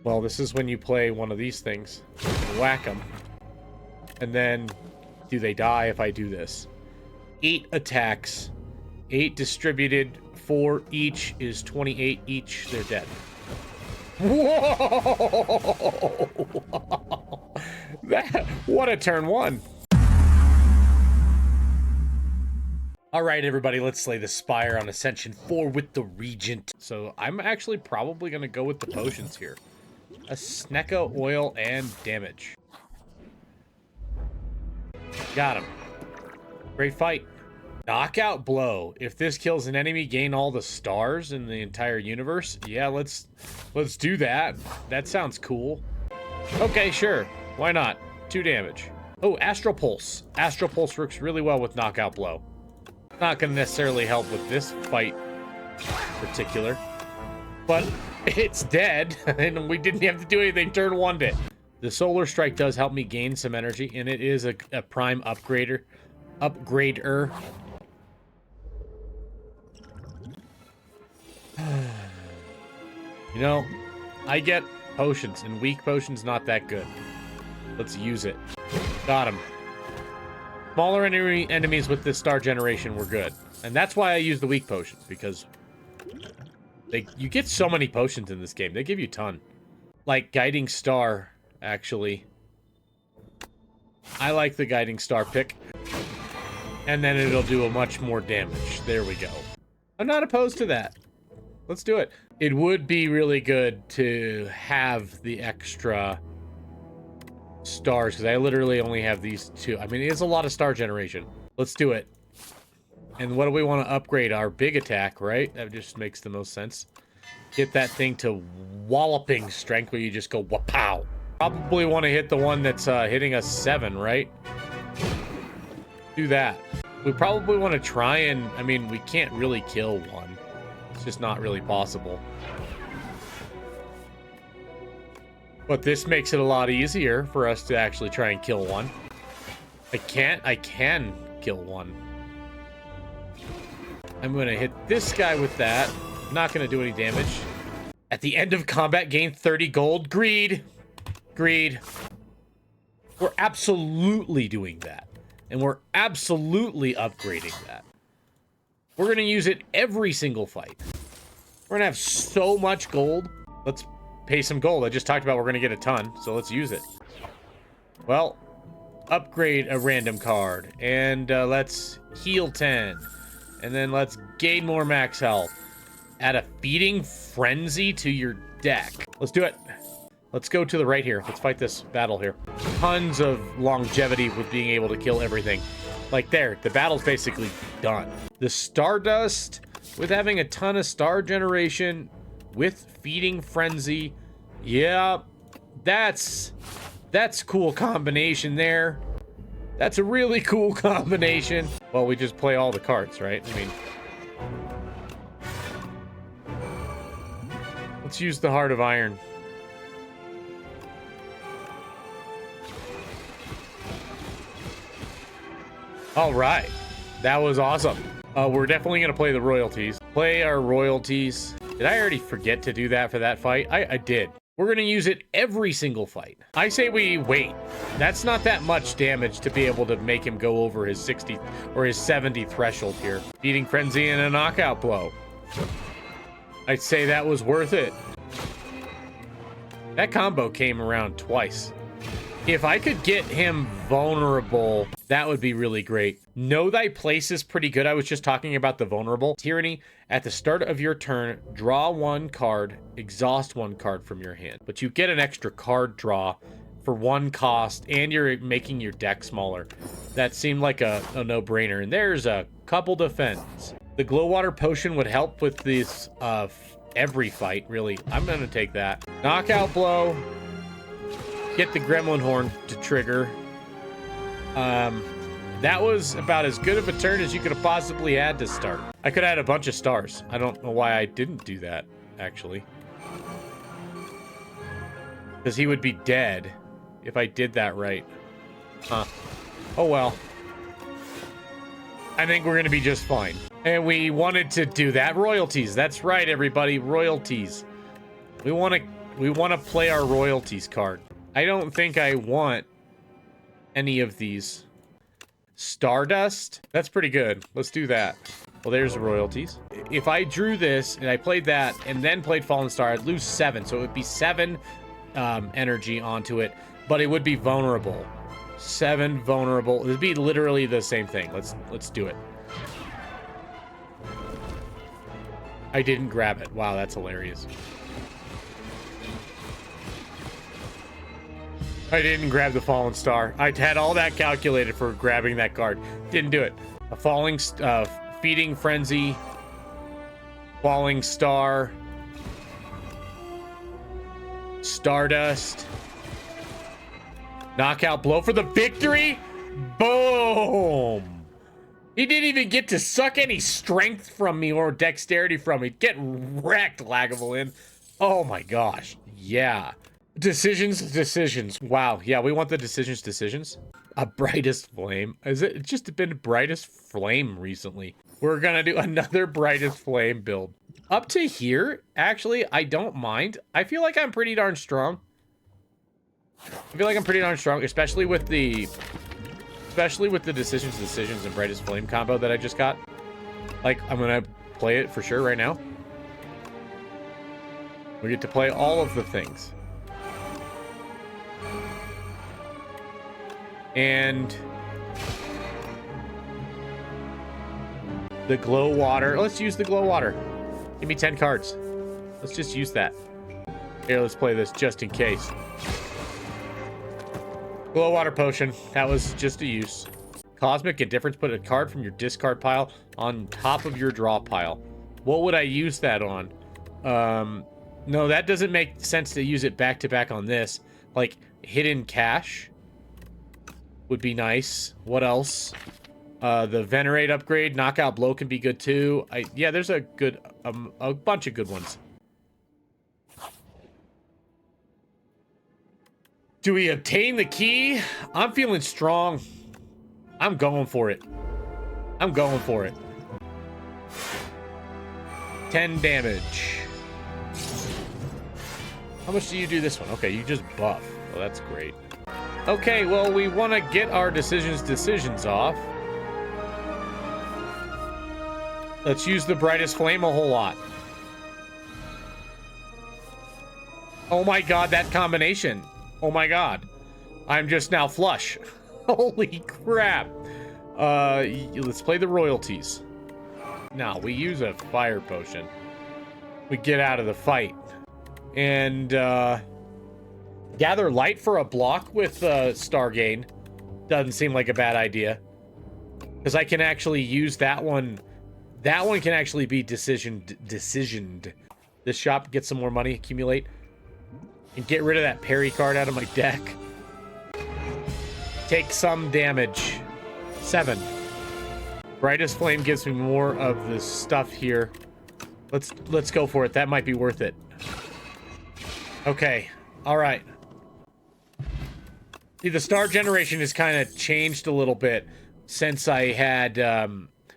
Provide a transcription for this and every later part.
Well, this is when you play one of these things. Whack them. And then, do they die if I do this? 8 attacks. 8 distributed. 4 each is 28 each. They're dead. Whoa! What a turn 1. All right, everybody, let's slay the Spire on Ascension 4 with the Regent. So I'm actually probably going to go with the potions here. A Snecka, oil, and damage. Got him. Great fight. Knockout blow. If this kills an enemy, gain all the stars in the entire universe. Yeah, let's do that. That sounds cool. Okay, sure. Why not? 2 damage. Oh, Astral Pulse. Astral Pulse works really well with knockout blow. Not going to necessarily help with this fight in particular. But it's dead, and we didn't have to do anything. Turn 1 bit. The Solar Strike does help me gain some energy, and it is a prime upgrader. You know, I get potions, and weak potions not that good. Let's use it. Got him. Smaller enemies with this star generation were good. And that's why I use the weak potions, because you get so many potions in this game. They give you a ton. Like Guiding Star, actually. I like the Guiding Star pick. And then it'll do a much more damage. There we go. I'm not opposed to that. Let's do it. It would be really good to have the extra stars, because I literally only have these 2. I mean, it is a lot of star generation. Let's do it. And what do we want to upgrade? Our big attack, right? That just makes the most sense. Get that thing to walloping strength, where you just go wapow. Probably want to hit the one that's hitting us 7, right? Do that. We probably want to try and... I mean, we can't really kill one. It's just not really possible. But this makes it a lot easier for us to actually try and kill one. I can kill one. I'm going to hit this guy with that. I'm not going to do any damage. At the end of combat, gain 30 gold. Greed. Greed. We're absolutely doing that. And we're absolutely upgrading that. We're going to use it every single fight. We're going to have so much gold. Let's pay some gold. I just talked about we're going to get a ton, so let's use it. Well, upgrade a random card. And let's heal 10. And then let's gain more max health. Add a Feeding Frenzy to your deck. Let's do it. Let's go to the right here. Let's fight this battle here. Tons of longevity with being able to kill everything. Like there, the battle's basically done. The Stardust, with having a ton of star generation, with Feeding Frenzy. Yeah, that's cool combination there. That's a really cool combination. Well, we just play all the cards, right? I mean, let's use the Heart of Iron. All right, that was awesome. We're definitely gonna play the royalties. Play our royalties. Did I already forget to do that for that fight? I did. We're gonna use it every single fight. I say we wait. That's not that much damage to be able to make him go over his 60 or his 70 threshold here. Feeding Frenzy and a knockout blow. I'd say that was worth it. That combo came around twice. If I could get him vulnerable, that would be really great. Know Thy Place is pretty good. I was just talking about the vulnerable. Tyranny, at the start of your turn, draw 1 card, exhaust 1 card from your hand. But you get an extra card draw for 1 cost, and you're making your deck smaller. That seemed like a no-brainer. And there's a couple defense. The Glowwater Potion would help with this every fight, really. I'm going to take that. Knockout Blow. Get the Gremlin Horn to trigger. That was about as good of a turn as you could have possibly had to start. I could add a bunch of stars. I don't know why I didn't do that, actually. Because he would be dead if I did that right. Huh. Oh well. I think we're going to be just fine. And we wanted to do that. Royalties. That's right, everybody. Royalties. We want to We want to play our royalties card. I don't think I want any of these. Stardust? That's pretty good. Let's do that. Well, there's the royalties. If I drew this and I played that and then played Fallen Star, I'd lose 7. So it would be 7 energy onto it, but it would be vulnerable. 7 vulnerable. It'd be literally the same thing. Let's do it. I didn't grab it. Wow, that's hilarious. I didn't grab the Fallen Star. I had all that calculated for grabbing that card. Didn't do it. A falling, feeding frenzy, falling star, Stardust, knockout blow for the victory. Boom! He didn't even get to suck any strength from me or dexterity from me. Get wrecked, Lagavulin. Oh my gosh. Yeah. Decisions. Wow. Yeah, we want the decisions. A brightest flame. Has it just been brightest flame recently? We're gonna do another brightest flame build. Up to here, actually, I don't mind. I feel like I'm pretty darn strong. Especially with the decisions and brightest flame combo that I just got. Like, I'm gonna play it for sure right now. We get to play all of the things. And the glow water. Let's use the glow water. Give me 10 cards. Let's just use that. Here, let's play this just in case. Glow water potion. That was just a use. Cosmic Indifference. Put a card from your discard pile on top of your draw pile. What would I use that on? No, that doesn't make sense to use it back to back on this. Like, hidden cache would be nice. What else? The Venerate upgrade, knockout blow can be good too. Yeah, there's a bunch of good ones. Do we obtain the key? I'm feeling strong. I'm going for it. 10 damage. How much do you do this one? Okay, you just buff. Well, that's great. Okay, well, we want to get our decisions off. Let's use the brightest flame a whole lot. Oh my god, that combination. Oh my god. I'm just now flush. Holy crap. Let's play the royalties. Now, we use a fire potion. We get out of the fight. And, gather light for a block with star gain. Doesn't seem like a bad idea. Because I can actually use that one. That one can actually be decisioned. This shop, get some more money, accumulate. And get rid of that parry card out of my deck. Take some damage. 7. Brightest flame gives me more of the stuff here. Let's go for it. That might be worth it. Okay. All right. See, the star generation has kind of changed a little bit since I had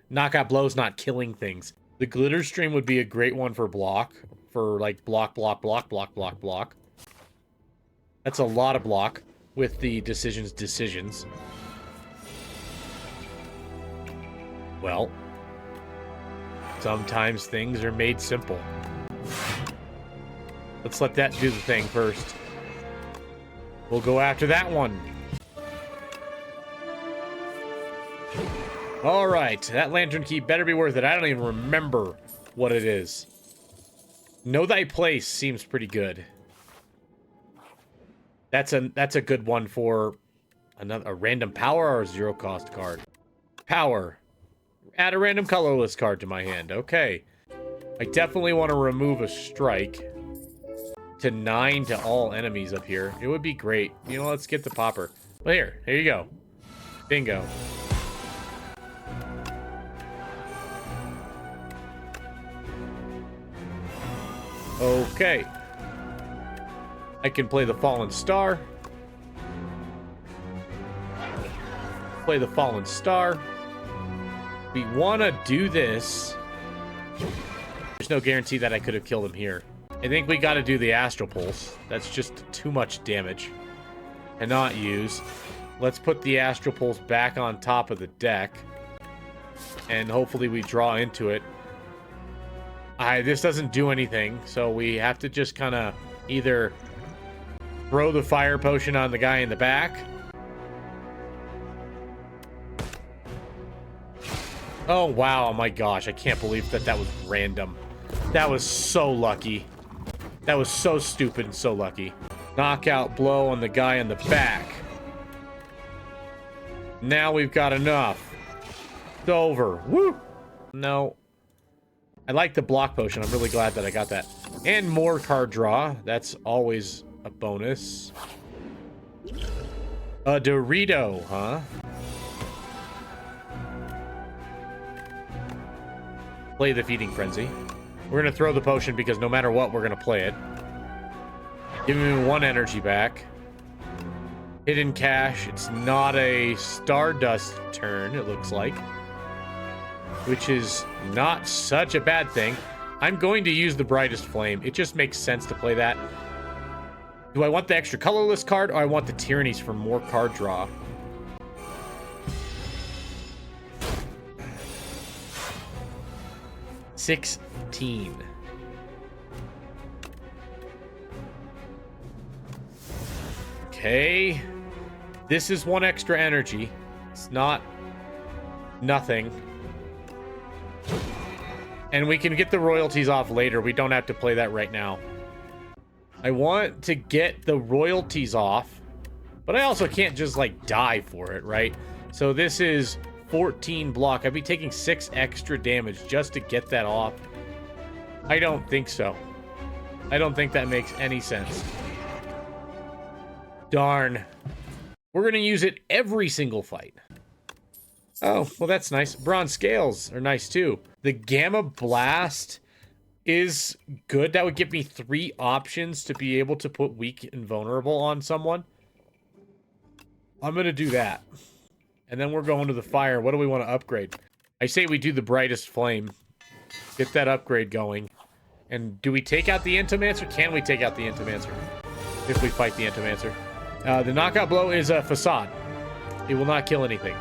knockout blows not killing things. The glitter stream would be a great one for block. For like block. That's a lot of block with the decisions. Well, sometimes things are made simple. Let's let that do the thing first. We'll go after that one. All right, that lantern key better be worth it. I don't even remember what it is. Know thy place seems pretty good. That's a good one for a random power or a 0 cost card. Power. Add a random colorless card to my hand. Okay. I definitely want to remove a strike. To 9 to all enemies up here. It would be great. You know, let's get the popper. Well, here you go. Bingo. Okay. I can play the Fallen Star. Play the Fallen Star. We want to do this. There's no guarantee that I could have killed him here. I think we got to do the Astral Pulse. That's just too much damage. Cannot use. Let's put the Astral Pulse back on top of the deck. And hopefully we draw into it. This doesn't do anything, so we have to just kind of either throw the Fire Potion on the guy in the back. Oh, wow. Oh, my gosh. I can't believe that was random. That was so lucky. That was so stupid and so lucky. Knockout blow on the guy in the back. Now we've got enough. It's over. Woo! No. I like the block potion. I'm really glad that I got that. And more card draw. That's always a bonus. A Dorito, huh? Play the Feeding Frenzy. We're going to throw the potion because no matter what, we're going to play it. Give me 1 energy back. Hidden Cache. It's not a Stardust turn, it looks like. Which is not such a bad thing. I'm going to use the Brightest Flame. It just makes sense to play that. Do I want the extra colorless card, or I want the Tyrannies for more card draw? $16. Okay. This is 1 extra energy. It's not nothing. And we can get the royalties off later. We don't have to play that right now. I want to get the royalties off, but I also can't just, like, die for it, right? So this is 14 block. I'd be taking 6 extra damage just to get that off. I don't think so. I don't think that makes any sense. Darn. We're going to use it every single fight. Oh, well, that's nice. Bronze scales are nice, too. The Gamma Blast is good. That would give me 3 options to be able to put weak and vulnerable on someone. I'm going to do that. And then we're going to the fire. What do we want to upgrade? I say we do the Brightest Flame. Get that upgrade going. And do we take out the Entomancer? Can we take out the Entomancer? If we fight the Entomancer. The knockout blow is a facade. It will not kill anything.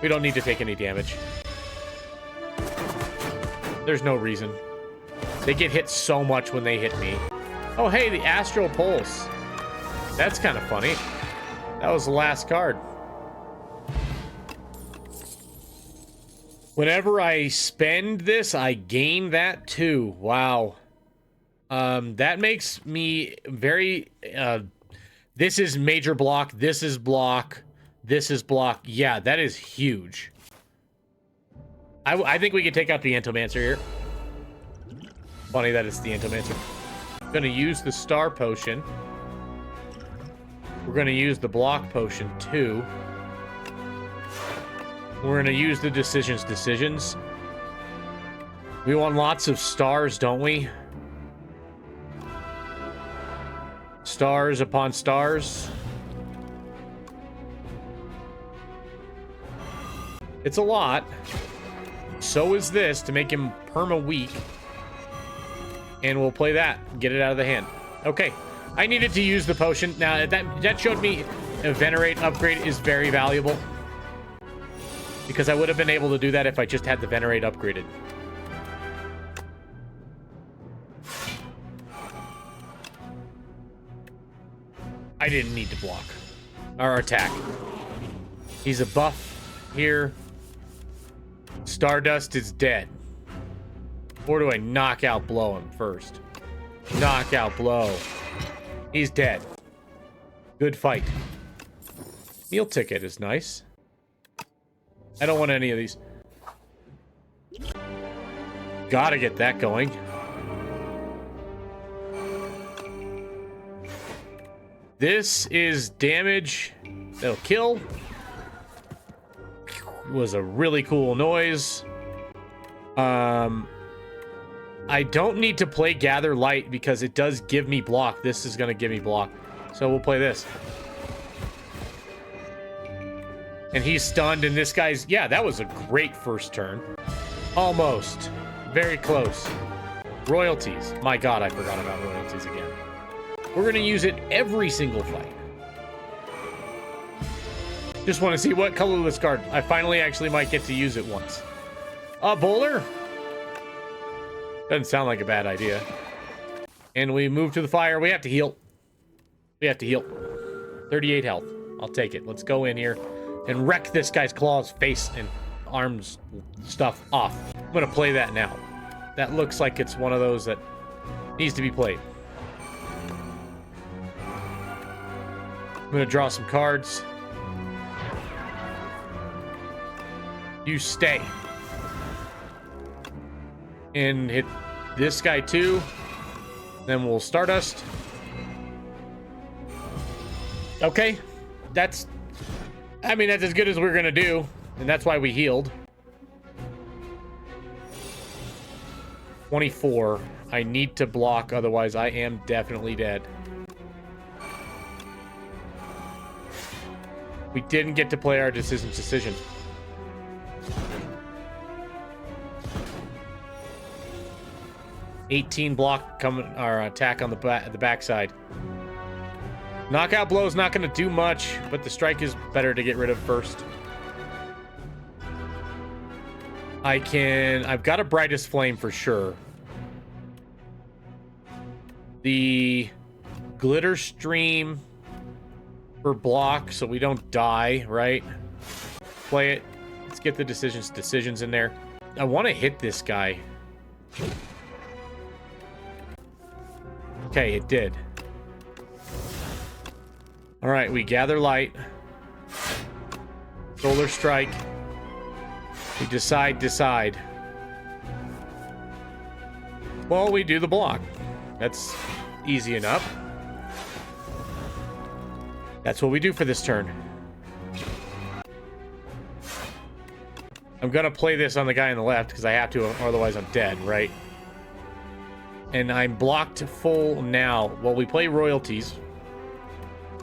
We don't need to take any damage. There's no reason. They get hit so much when they hit me. Oh, hey, the Astral Pulse. That's kind of funny. That was the last card. Whenever I spend this, I gain that too. Wow. That makes me very... this is major block. This is block. This is block. Yeah, that is huge. I think we can take out the Entomancer here. Funny that it's the Entomancer. I'm going to use the Star Potion. We're going to use the Block Potion too. We're going to use the Decisions. We want lots of stars, don't we? Stars upon stars. It's a lot. So is this to make him perma-weak. And we'll play that. Get it out of the hand. Okay. I needed to use the potion. Now, that showed me a Venerate upgrade is very valuable. Because I would have been able to do that if I just had the Venerate upgraded. I didn't need to block. Or attack. He's a buff here. Stardust is dead. Or do I knockout blow him first? Knockout blow. He's dead. Good fight. Meal ticket is nice. I don't want any of these. Gotta get that going. This is damage that'll kill. Was a really cool noise. I don't need to play Gather Light because it does give me block. This is going to give me block. So we'll play this. And he's stunned, and this guy's... Yeah, that was a great first turn. Almost. Very close. Royalties. My God, I forgot about royalties again. We're going to use it every single fight. Just want to see what colorless card. I finally actually might get to use it once. Bowler? Doesn't sound like a bad idea. And we move to the fire. We have to heal. We have to heal. 38 health. I'll take it. Let's go in here and wreck this guy's claws, face, and arms stuff off. I'm going to play that now. That looks like it's one of those that needs to be played. I'm going to draw some cards. You stay. And hit this guy too. Then we'll Stardust. Okay. That's as good as we're going to do. And that's why we healed. 24. I need to block, otherwise I am definitely dead. We didn't get to play our decision. 18 block coming, our attack on the backside. Knockout blow's not going to do much, but the strike is better to get rid of first. I've got a brightest flame for sure. The glitter stream for block so we don't die, right? Play it. Let's get the decisions in there. I want to hit this guy. Okay, it did. All right, we gather light. Solar strike. We decide. Well, we do the block. That's easy enough. That's what we do for this turn. I'm gonna play this on the guy on the left because I have to, otherwise I'm dead, right? And I'm blocked full now. Well, we play royalties.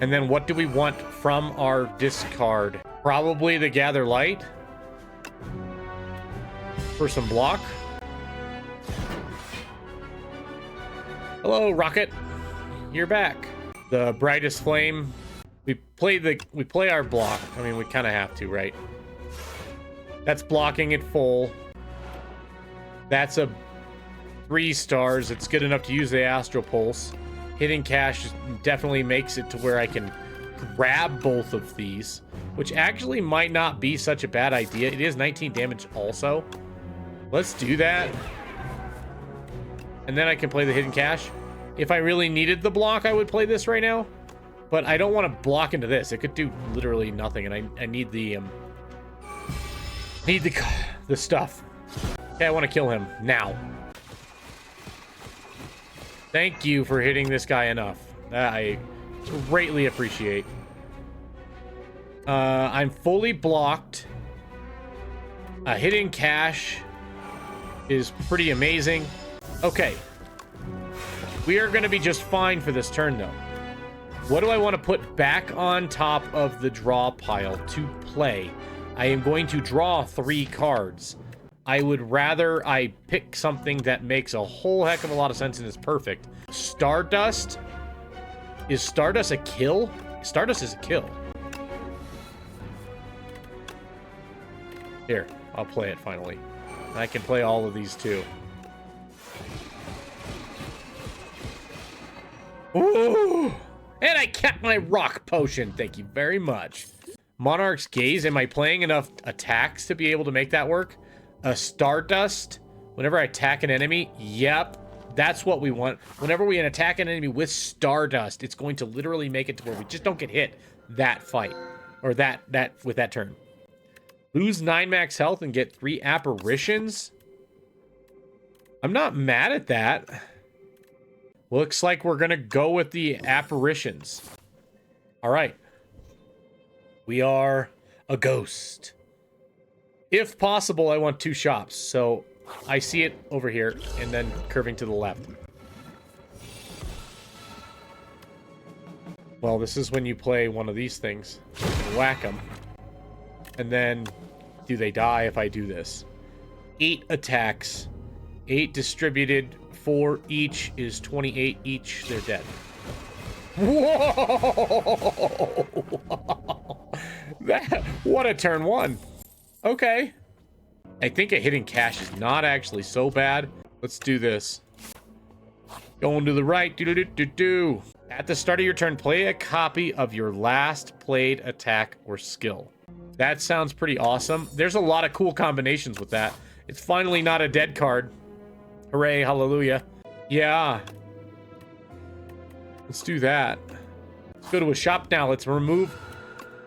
And then what do we want from our discard? Probably the gather light. For some block. Hello, Rocket. You're back. The brightest flame. We play our block. I mean, we kind of have to, right? That's blocking it full. That's a 3 stars. It's good enough to use the Astral Pulse. Hitting cash definitely makes it to where I can grab both of these, which actually might not be such a bad idea. It is 19 damage also. Let's do that. And then I can play the hidden cash. If I really needed the block, I would play this right now. But I don't want to block into this. It could do literally nothing, and I need the stuff. Okay, I want to kill him now. Thank you for hitting this guy enough. I greatly appreciate. I'm fully blocked. Hidden cash is pretty amazing. Okay. We are going to be just fine for this turn, though. What do I want to put back on top of the draw pile to play? I am going to draw 3 cards. I would rather I pick something that makes a whole heck of a lot of sense and is perfect. Stardust? Is Stardust a kill? Stardust is a kill. Here, I'll play it finally. And I can play all of these too. Ooh! And I kept my rock potion. Thank you very much. Monarch's Gaze. Am I playing enough attacks to be able to make that work? A Stardust. Whenever I attack an enemy. Yep. That's what we want. Whenever we attack an enemy with Stardust, it's going to literally make it to where we just don't get hit that fight. Or with that turn. Lose 9 max health and get 3 apparitions. I'm not mad at that. Looks like we're going to go with the apparitions. All right. We are a ghost. If possible, I want 2 shops. So I see it over here and then curving to the left. Well, this is when you play one of these things. Whack them. And then do they die if I do this? 8 attacks. 8 distributed. 4 each is 28 each. They're dead. Whoa! What a turn one. Okay. I think a hidden cache is not actually so bad. Let's do this. Going to the right. Do-do-do-do-do. At the start of your turn, play a copy of your last played attack or skill. That sounds pretty awesome. There's a lot of cool combinations with that. It's finally not a dead card. Hooray, hallelujah. Yeah. Let's do that. Let's go to a shop now. Let's remove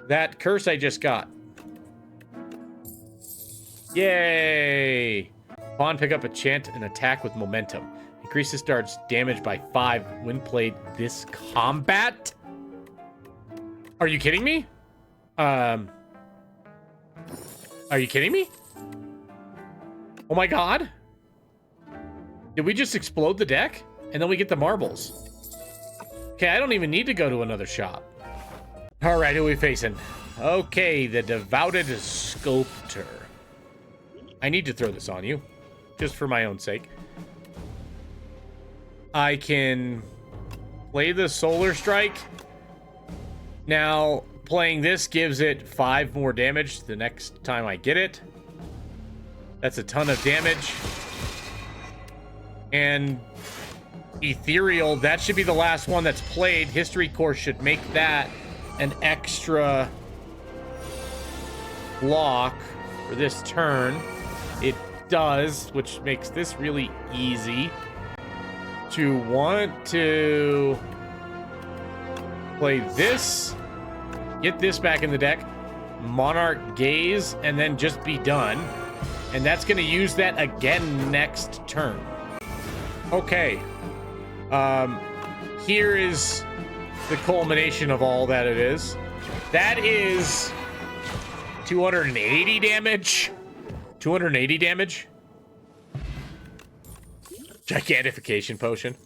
that curse I just got. Yay! Pawn, pick up a chant and attack with momentum. Increases Dard's damage by 5 when played this combat. Are you kidding me? Are you kidding me? Oh my god. Did we just explode the deck? And then we get the marbles. Okay, I don't even need to go to another shop. All right, who are we facing? Okay, the Devoted Sculptor. I need to throw this on you, just for my own sake. I can play the Solar Strike. Now, playing this gives it 5 more damage the next time I get it. That's a ton of damage. And Ethereal, that should be the last one that's played. History Course should make that an extra block for this turn. It does, which makes this really easy. To want to play this, get this back in the deck, Monarch Gaze, and then just be done. And that's going to use that again next turn. Okay. Here is the culmination of all that it is. That is 280 damage. 280 damage. Gigantification potion.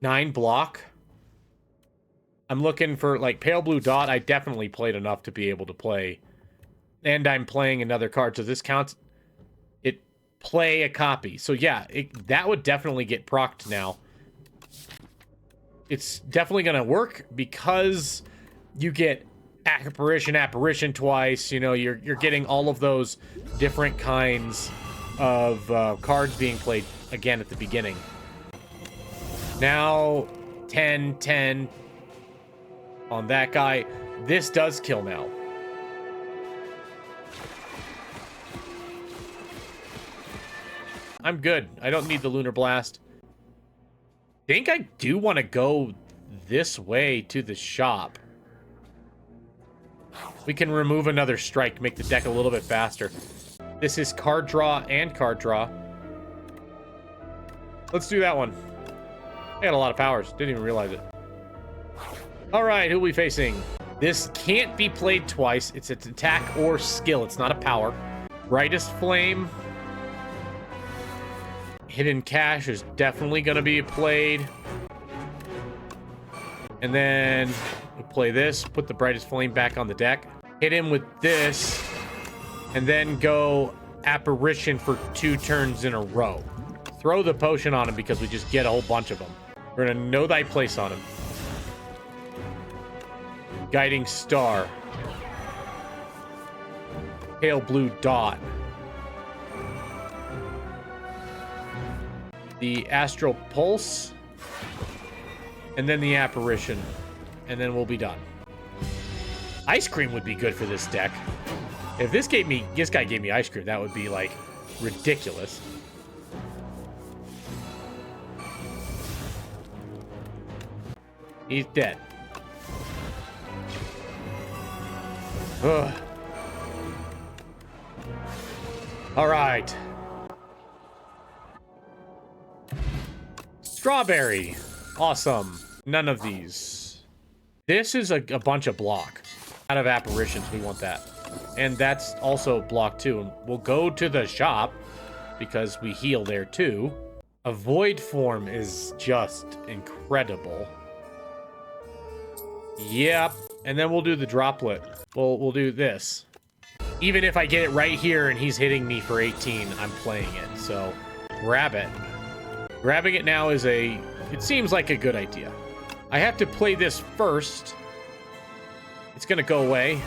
9 block. I'm looking for, like, Pale Blue Dot. I definitely played enough to be able to play. And I'm playing another card, so this counts. It play a copy. So yeah, that would definitely get procced now. It's definitely going to work because you get apparition twice. You know, you're getting all of those different kinds of cards being played again at the beginning. Now 10 on that guy. This does kill now. I'm good. I don't need the Lunar Blast. I think I do want to go this way to the shop. We can remove another strike, make the deck a little bit faster. This is card draw and card draw. Let's do that one. I got a lot of powers. Didn't even realize it. All right, who are we facing? This can't be played twice. It's an attack or skill. It's not a power. Brightest Flame. Hidden Cache is definitely going to be played. And then we play this. Put the Brightest Flame back on the deck. Hit him with this. And then go Apparition for 2 turns in a row. Throw the potion on him because we just get a whole bunch of them. We're going to know thy place on him. Guiding Star. Pale Blue Dot. The Astral Pulse. And then the Apparition. And then we'll be done. Ice Cream would be good for this deck. If this guy gave me Ice Cream, that would be, like, ridiculous. He's dead. Ugh. All right. Strawberry. Awesome. None of these. This is a bunch of block. Out of apparitions, we want that. And that's also block too. And we'll go to the shop because we heal there too. A void form is just incredible. Yep. And then we'll do the droplet. We'll do this. Even if I get it right here and he's hitting me for 18, I'm playing it. So grab it. Grabbing it now is it seems like a good idea. I have to play this first. It's gonna go away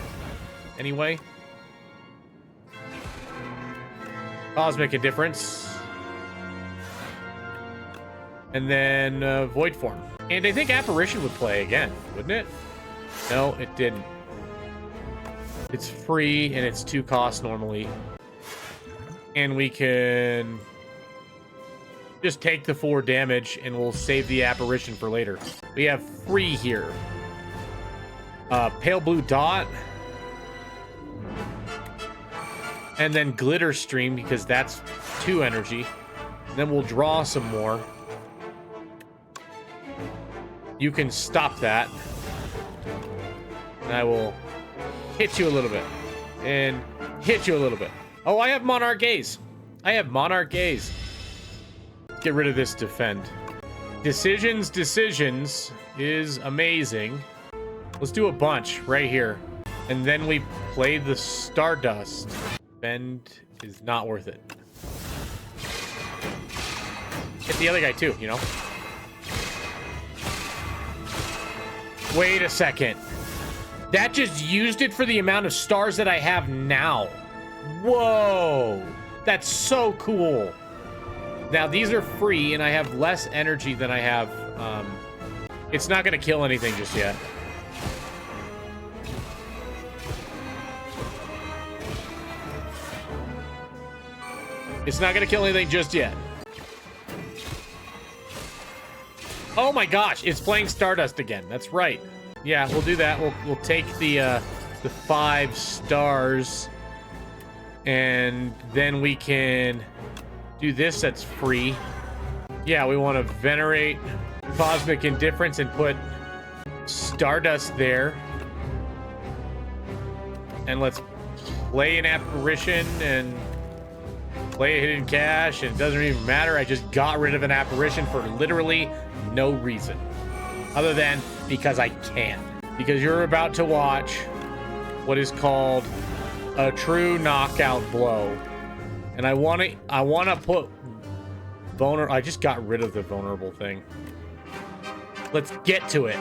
anyway. Cosmic Indifference. And then Void Form. And I think Apparition would play again, wouldn't it? No, it didn't. It's free and it's 2 costs normally. And we can just take the 4 damage and we'll save the Apparition for later. We have free here. Pale Blue Dot. And then Glitter Stream because that's 2 energy. And then we'll draw some more. You can stop that. And I will hit you a little bit. And hit you a little bit. Oh, I have Monarch Gaze. I have Monarch Gaze. Let's get rid of this defend. Decisions is amazing. Let's do a bunch right here. And then we play the Stardust. Defend is not worth it. Hit the other guy too, you know? Wait a second. That just used it for the amount of stars that I have now. Whoa. That's so cool. Now, these are free, and I have less energy than I have. It's not going to kill anything just yet. It's not going to kill anything just yet. Oh my gosh, it's playing Stardust again. That's right. Yeah, we'll do that. We'll take the 5 stars, and then we can do this. That's free. Yeah, we want to venerate Cosmic Indifference and put Stardust there, and let's play an Apparition and play a Hidden Cache, and it doesn't even matter. I just got rid of an Apparition for literally no reason other than because I can. Because you're about to watch what is called a true knockout blow. And I want to put vulnerable. I just got rid of the vulnerable thing. Let's get to it.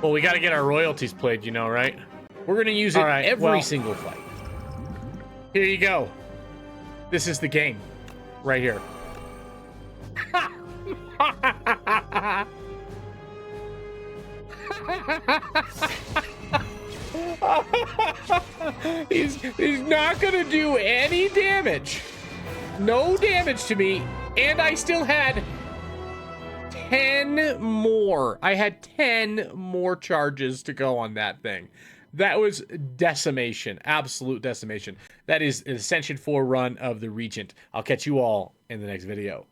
Well, we got to get our royalties played, you know, right? We're going to use it every single fight. Here you go. This is the game right here. He's not gonna do any damage. No damage to me, and I still had 10 more. I had 10 more charges to go on that thing. That was decimation, absolute decimation. That is an Ascension 4 run of the Regent. I'll catch you all in the next video.